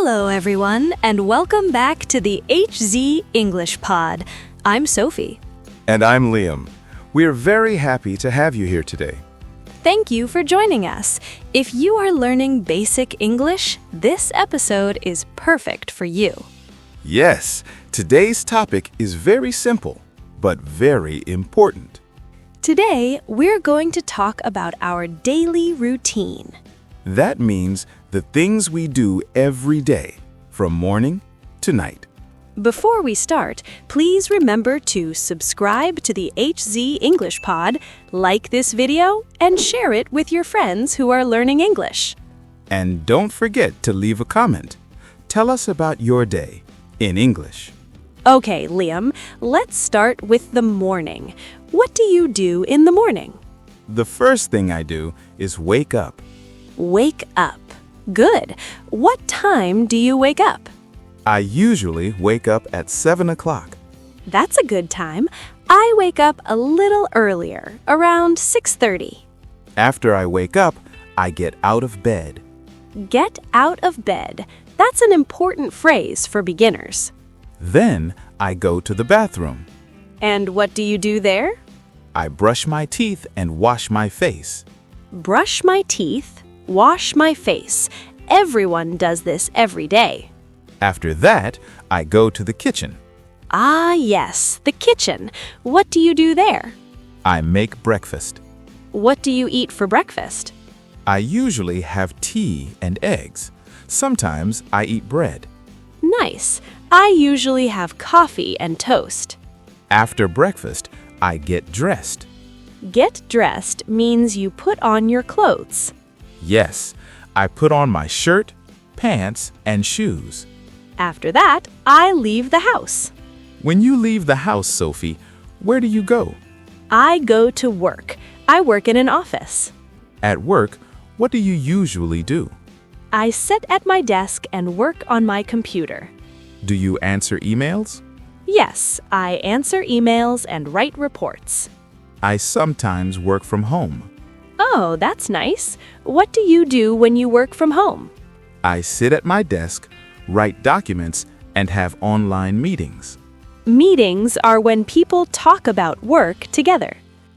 Hello, everyone, and welcome back to the HZ English Pod. I'm Sophie. And I'm Liam. We're very happy to have you here today. Thank you for joining us. If you are learning basic English, this episode is perfect for you. Yes, today's topic is very simple, but very important. Today, we're going to talk about our daily routine. That means the things we do every day, from morning to night. Before we start, please remember to subscribe to the HZ English Pod, like this video, and share it with your friends who are learning English. And don't forget to leave a comment. Tell us about your day in English. Okay, Liam, let's start with the morning. What do you do in the morning? The first thing I do is wake up. Wake up. Good. What time do you wake up? I usually wake up at 7 o'clock. That's a good time. I wake up a little earlier, around 6:30. After I wake up, I get out of bed. Get out of bed. That's an important phrase for beginners. Then I go to the bathroom. And what do you do there? I brush my teeth and wash my face. Brush my teeth, wash my face. Everyone does this every day. After that, I go to the kitchen. Ah, yes, the kitchen. What do you do there? I make breakfast. What do you eat for breakfast? I usually have tea and eggs. Sometimes I eat bread. Nice. I usually have coffee and toast. After breakfast, I get dressed. Get dressed means you put on your clothes. Yes, I put on my shirt, pants, and shoes. After that, I leave the house. When you leave the house, Sophie, where do you go? I go to work. I work in an office. At work, what do you usually do? I sit at my desk and work on my computer. Do you answer emails? Yes, I answer emails and write reports. I sometimes work from home. Oh, that's nice. What do you do when you work from home? I sit at my desk, write documents, and have online meetings. Meetings are when people talk about work together.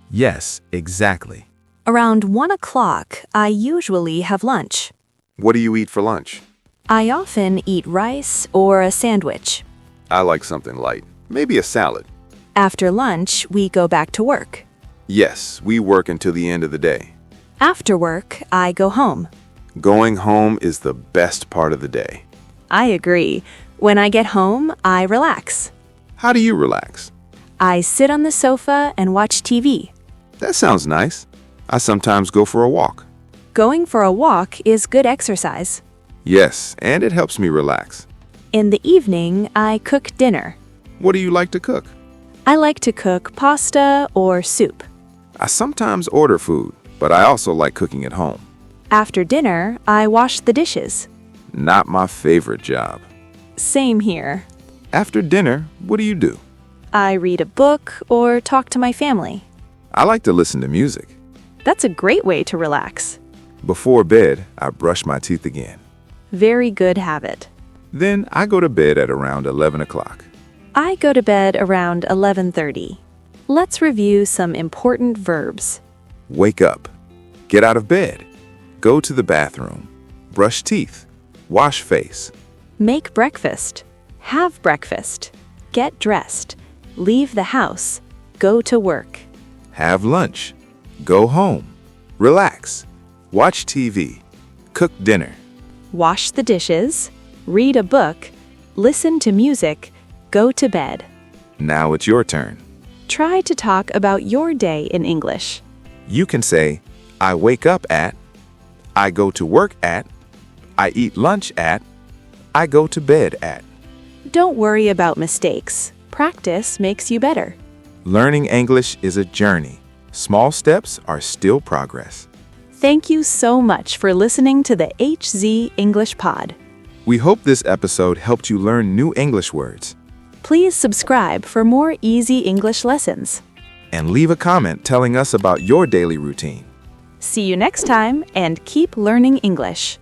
Yes, exactly. Around 1 o'clock, I usually have lunch. What do you eat for lunch? I often eat rice or a sandwich. I like something light, maybe a salad. After lunch, we go back to work. Yes, we work until the end of the day. After work, I go home. Going home is the best part of the day. I agree. When I get home, I relax. How do you relax? I sit on the sofa and watch TV. That sounds nice. I sometimes go for a walk. Going for a walk is good exercise. Yes, and it helps me relax. In the evening, I cook dinner. What do you like to cook? I like to cook pasta or soup. I sometimes order food, but I also like cooking at home. After dinner, I wash the dishes. Not my favorite job. Same here. After dinner, what do you do? I read a book or talk to my family. I like to listen to music. That's a great way to relax. Before bed, I brush my teeth again. Very good habit. Then I go to bed at around 11 o'clock. I go to bed around 11:30. Let's review some important verbs. Wake up. Get out of bed. Go to the bathroom. Brush teeth. Wash face. Make breakfast. Have breakfast. Get dressed. Leave the house. Go to work. Have lunch. Go home. Relax. Watch TV. Cook dinner. Wash the dishes. Read a book. Listen to music. Go to bed. Now it's your turn. Try to talk about your day in English. You can say, I wake up at, I go to work at, I eat lunch at, I go to bed at. Don't worry about mistakes. Practice makes you better. Learning English is a journey. Small steps are still progress. Thank you so much for listening to the HZ English Pod. We hope this episode helped you learn new English words. Please subscribe for more easy English lessons. And leave a comment telling us about your daily routine. See you next time and keep learning English.